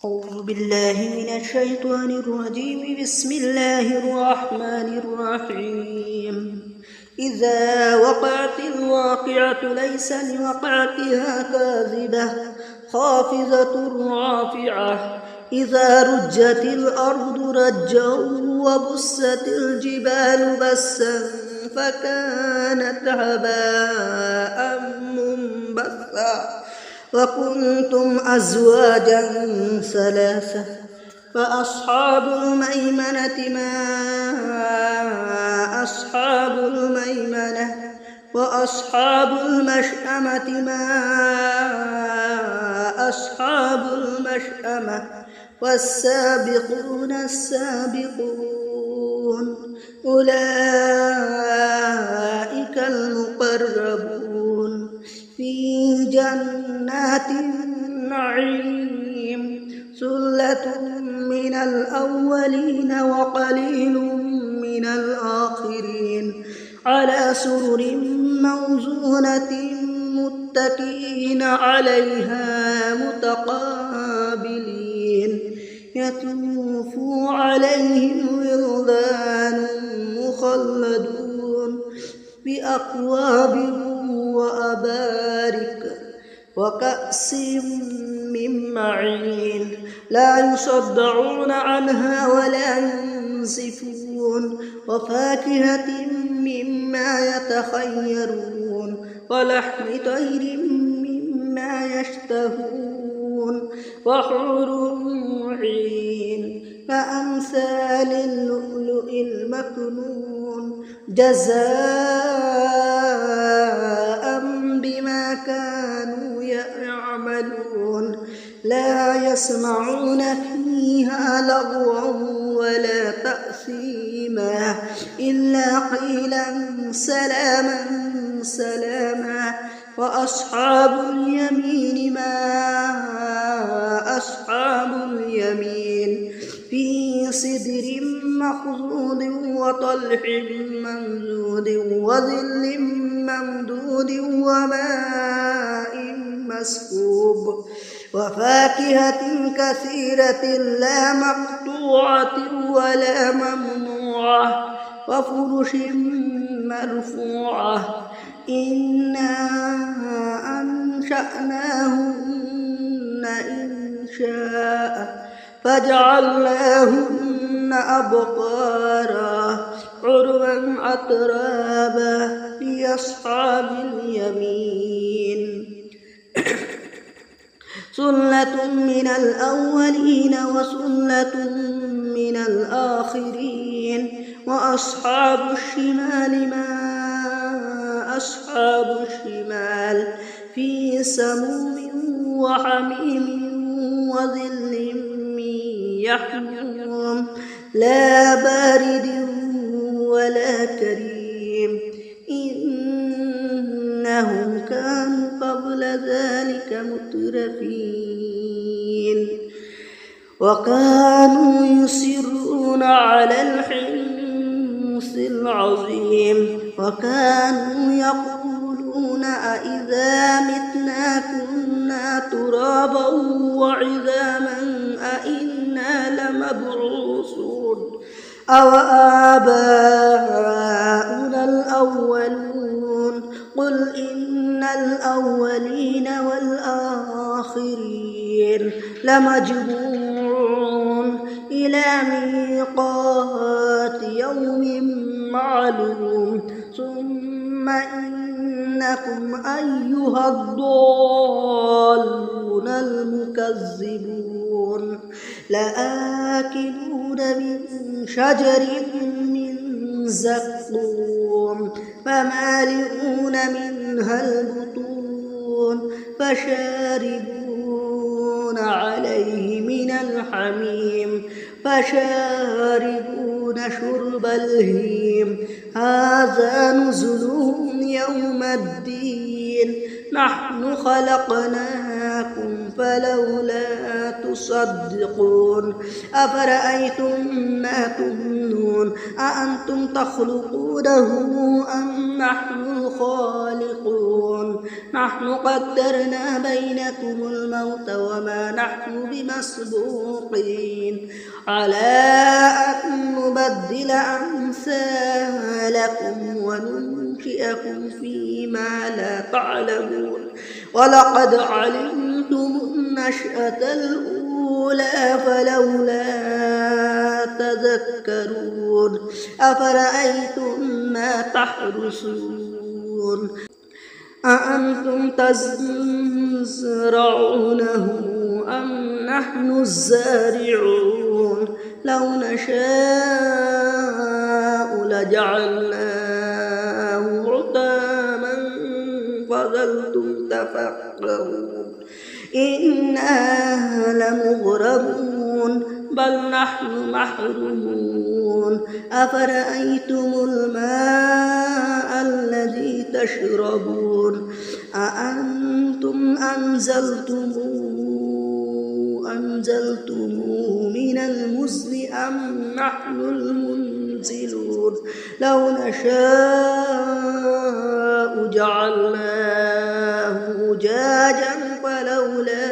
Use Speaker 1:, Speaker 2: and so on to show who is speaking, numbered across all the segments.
Speaker 1: أعوذ بالله من الشيطان الرجيم. بسم الله الرحمن الرحيم. إذا وقعت الواقعة ليس لوقعتها كاذبة خافضة رافعة. إذا رجت الأرض رجا وبست الجبال بسا فكانت هباء منبثا وكنتم أزواجا ثلاثة فأصحاب الميمنة ما أصحاب الميمنة وأصحاب المشأمة ما أصحاب المشأمة والسابقون السابقون أولئك المقربون في جنات النعيم. ثلة من الأولين وقليل من الآخرين على سرر موزونة متكئين عليها متقابلين. يطوف عليهم ولدان مخلدون بأكواب وأبارك وكأس من معين لا يصدعون عنها ولا ينزفون وفاكهة مما يتخيرون ولحم طير مما يشتهون وحور عين كأمثال اللؤلؤ المكنون جزاء بما كانوا يعملون. لا يسمعون فيها لغوا ولا تأثيما إلا قيلا سلاما سلاما. وأصحاب اليمين ما أصحاب اليمين في سدر مخضود وطلح ممدود وظل ممدود وماء مسكوب وفاكهة كثيرة لا مقطوعة ولا ممنوعة وفرش مرفوعة. إنا أنشأناهن إنشاء فجعلناهن أبقارا عربا أترابا لأصحاب اليمين. ثلة من الأولين وثلة من الآخرين. وأصحاب الشمال ما أصحاب الشمال في سموم وحميم وظل من يحموم لا بارد ولا كريم. إنهم كانوا قبل ذلك مترفين وكانوا يصرون على الحنث العظيم وكانوا يقولون أإذا متنا كنا ترابا وعظاما أإنا لمبعوثون أو آباؤنا الأولون. قل إن الأولين والآخرين لمجموعون إلى ميقات يوم معلوم. ثم إنكم أيها الضالون المكذبون لآكلون من شجر من زقوم فمالئون منها البطون فشاربون عليه من الحميم فشاربون شرب الهيم. هذا نزلهم يوم الدين. نحن خلقناكم فلولا تصدقون. أفرأيتم ما تمنون أأنتم تخلقونه أم نحن الخالقون. نحن قدرنا بينكم الموت وما نحن بمسبوقين على أن نبدل أمثالكم وننشئكم فيما لا تعلمون ولقد علمتم النشأة الأولى فلولا تذكرون أفرأيتم ما تحرثون أأنتم تزرعونه أم نحن الزارعون لو نشاء لجعلناه حطاما فظلتم تفكرون إنا لمغرمون بل نحن محرومون أفرأيتم الماء الذي تشربون أأنتم أنزلتموه من المزن أم نحن المنزلون لو نشاء جعلناه أجاجا فلولا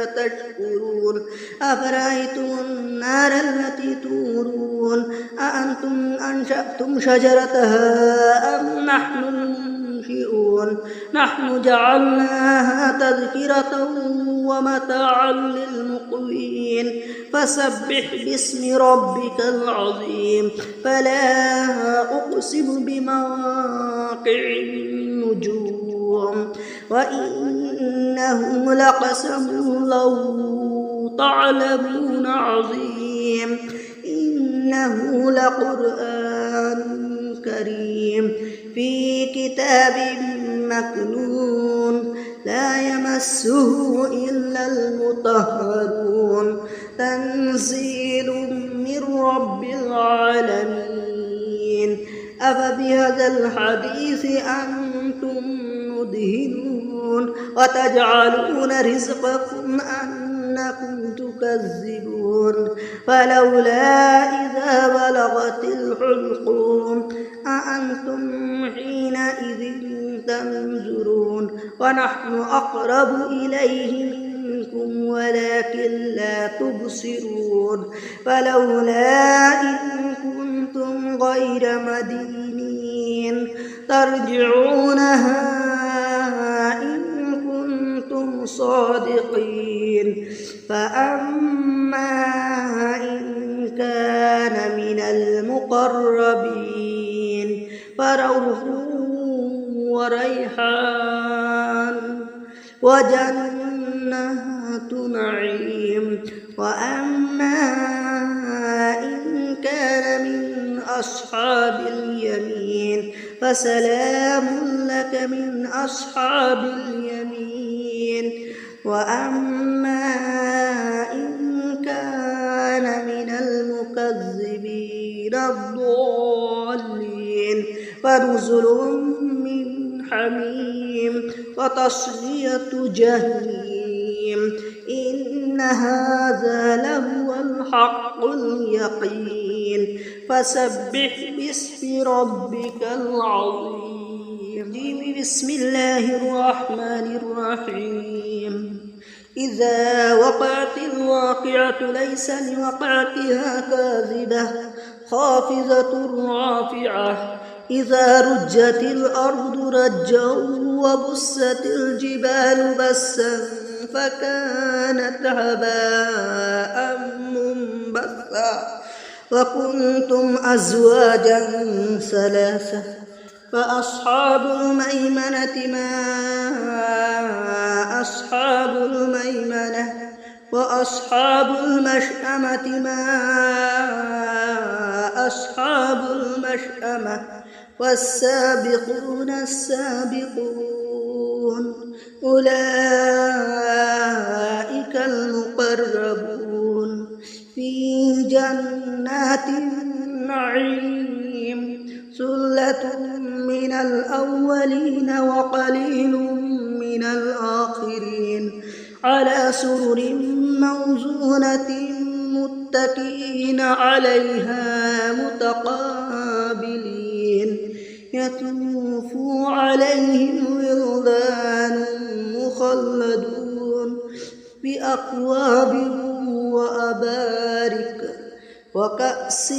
Speaker 1: تشكرون أفرأيتم النار التي تورون أأنتم أنشأتم شجرتها أم نحن المنشئون نحن جعلناها تذكرة ومتاعا للمقوين فسبح باسم ربك العظيم فلا أقسم بمواقع النجوم وإنه لقسم لو تعلمون عظيم إنه لقرآن كريم في كتاب مكنون لا يمسه إلا المطهرون تنزيل من رب العالمين أفبهذا الحديث أنتم مدهنون وتجعلون رزقكم أنكم تكذبون فلولا إذا بلغت الحلقوم أأنتم حينئذ تنظرون ونحن أقرب إليه منكم ولكن لا تبصرون فلولا إن كنتم غير مدينين ترجعونها إن كنتم صادقين فأما إن كان من المقربين فروح وريحان وجنات نعيم وأما إن كان من أصحاب اليمين فسلام لك من أصحاب اليمين وأما إن كان من المكذبين الضالين فنزل من حميم وتصلية جحيم إن هذا لهو الحق اليقين فسبح باسم ربك العظيم بسم الله الرحمن الرحيم إذا وقعت الواقعة ليس لوقعتها كاذبة خافضة رافعة إذا رجت الأرض رجا وبست الجبال بسا فكانت هباء منبثا وكنتم أزواجا ثلاثة فأصحاب الميمنة ما أصحاب الميمنة وأصحاب المشأمة ما أصحاب المشأمة والسابقون السابقون أولئك المقربون في جنات النعيم ثلة من الأولين وقليل من الآخرين على سرر موزونة متكئين عليها متقابلين يطوف عليهم ولدان مخلدون بأكواب وأبارك وكأس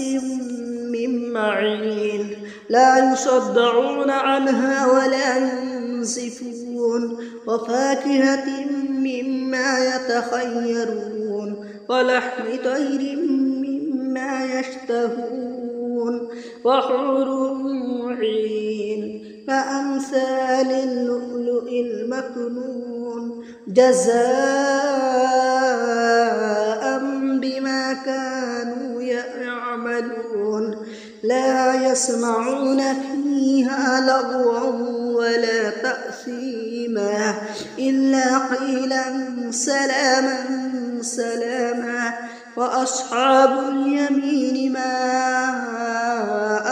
Speaker 1: من معين لا يصدعون عنها ولا ينزفون وفاكهة مما يتخيرون ولحم طير مما يشتهون وحور عين كأمثال اللؤلؤ المكنون جزاء بما كانوا يعملون لا يسمعون فيها لغوا ولا تأثيما إلا قيلا سلاما سلاما وأصحاب اليمين ما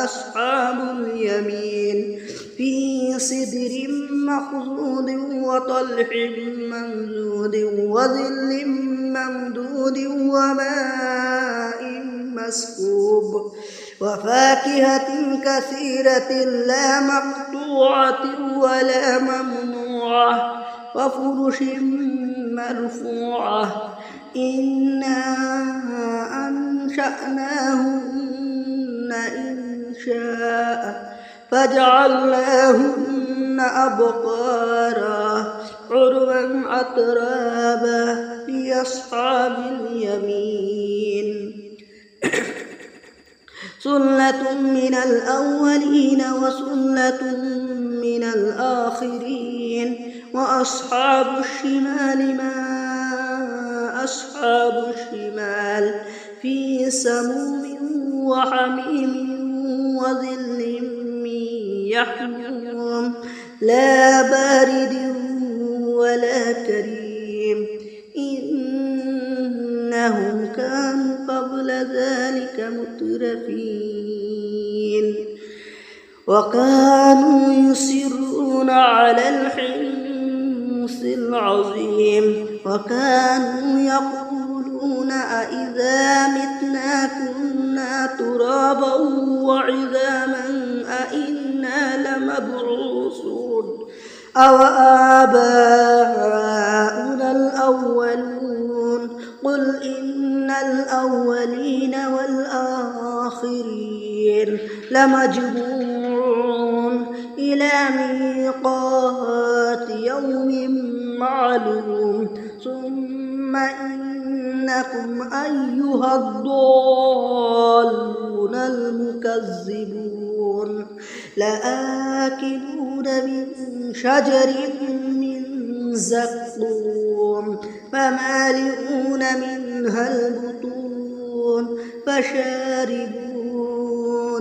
Speaker 1: أصحاب اليمين في سدر مخضود وطلح ممدود وظل ممدود وماء مسكوب وفاكهة كثيرة لا مقطوعة ولا ممنوعة وفرش مرفوعة إنا أنشأناهن إنشاء فجعلناهن أبقارا عربا أترابا لأصحاب اليمين سلة من الأولين وسلة من الآخرين وأصحاب الشمال ما أصحاب الشمال في سموم وحميم وظل من يحموم لا بارد ولا كريم إنهم كانوا قبل ذلك مترفين وكانوا يصرون على الحنث العظيم وكانوا يقولون أئذا متنا كنا ترابا وعظاما أئنا لمبعوثون أو آباؤنا الأولون قل إن الأولين والآخرين لمجموعون إلى ميقات يوم معلوم ثم إنكم أيها الضالون المكذبون لآكلون من شجر من زقوم فمالئون منها البطون فشاربون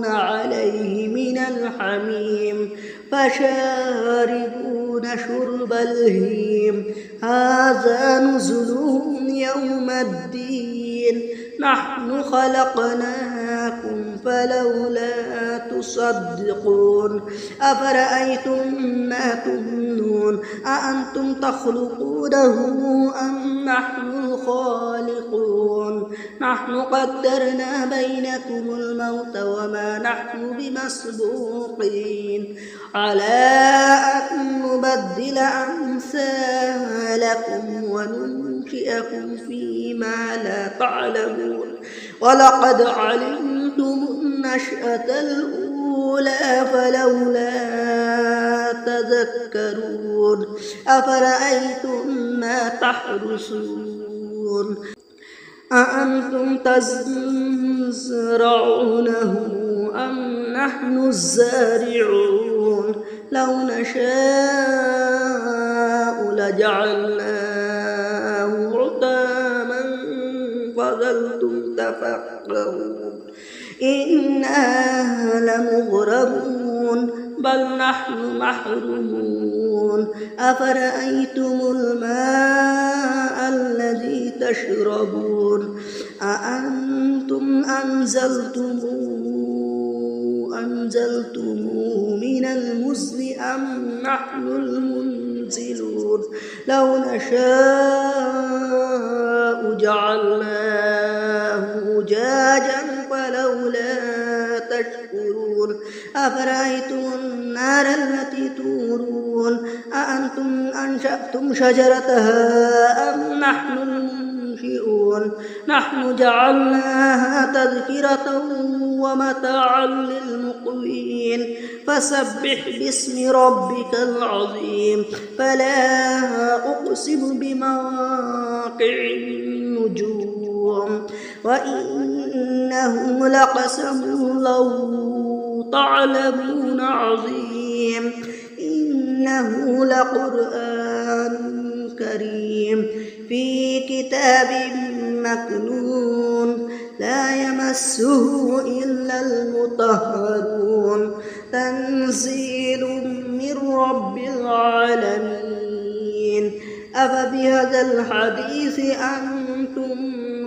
Speaker 1: عليه من الحميم فشاربون شرب الهيم هذا نزلهم يوم الدين نحن خلقناكم فلولا تصدقون أفرأيتم ما تمنون أأنتم تخلقونه أم نحن الخالقون نحن قدرنا بينكم الموت وما نحن بمسبوقين على أن نبدل أمثالكم وننشئكم فيما لا تعلمون ولقد علمتم النشأة الأولى فلولا تذكرون أفرأيتم ما تحرثون أأنتم تزرعونه أم نحن الزارعون لو نشاء لجعلناه حطاما فظلتم تفكرون إنا لمغرمون بل نحن محرومون أفرأيتم الماء الذي تشربون أأنتم أنزلتموه من المزن أم نحن المنزلون لو نشاء جعلناه أجاجا فلولا تشكرون أفرأيتم النار التي تورون أأنتم أنشأتم شجرتها أم نحن المنشئون نحن جعلناها تذكرة ومتاعا للمقوين فسبح باسم ربك العظيم فلا أقسم بمواقع النجوم وإنه لقسم لو تعلمون عظيم إنه لقرآن كريم في كتاب مكنون لا يمسه إلا المطهرون تنزيل من رب العالمين أفبهذا الحديث أنتم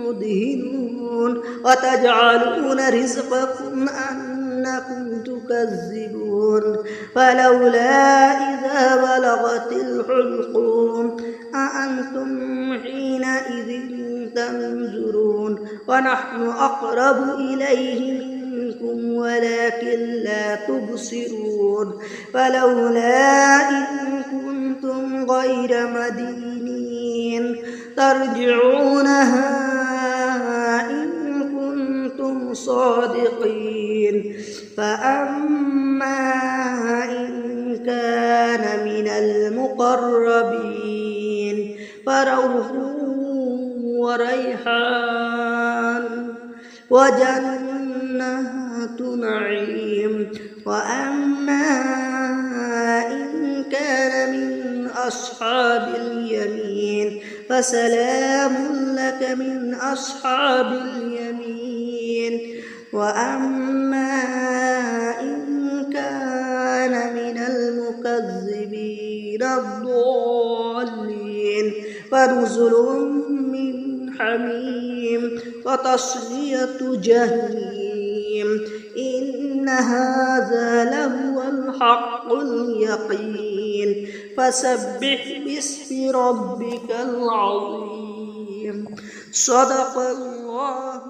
Speaker 1: مدهنون وتجعلون رزقكم أنكم تكذبون فلولا إذا بلغت الحلقوم أأنتم حينئذ تنظرون ونحن أقرب إليه منكم ولكن لا تبصرون فلولا إن كنتم غير مدينين ترجعونها إن كنتم صادقين فأما إن كان من المقربين فروح وريحان وجنات نعيم وأما إن كان من أصحاب اليمين فسلام لك من أصحاب اليمين وأما إن كان من المكذبين الضالين فنزل من حميم وتصلية جحيم إن هذا لهو الحق اليقين فسبح باسم ربك العظيم صدق الله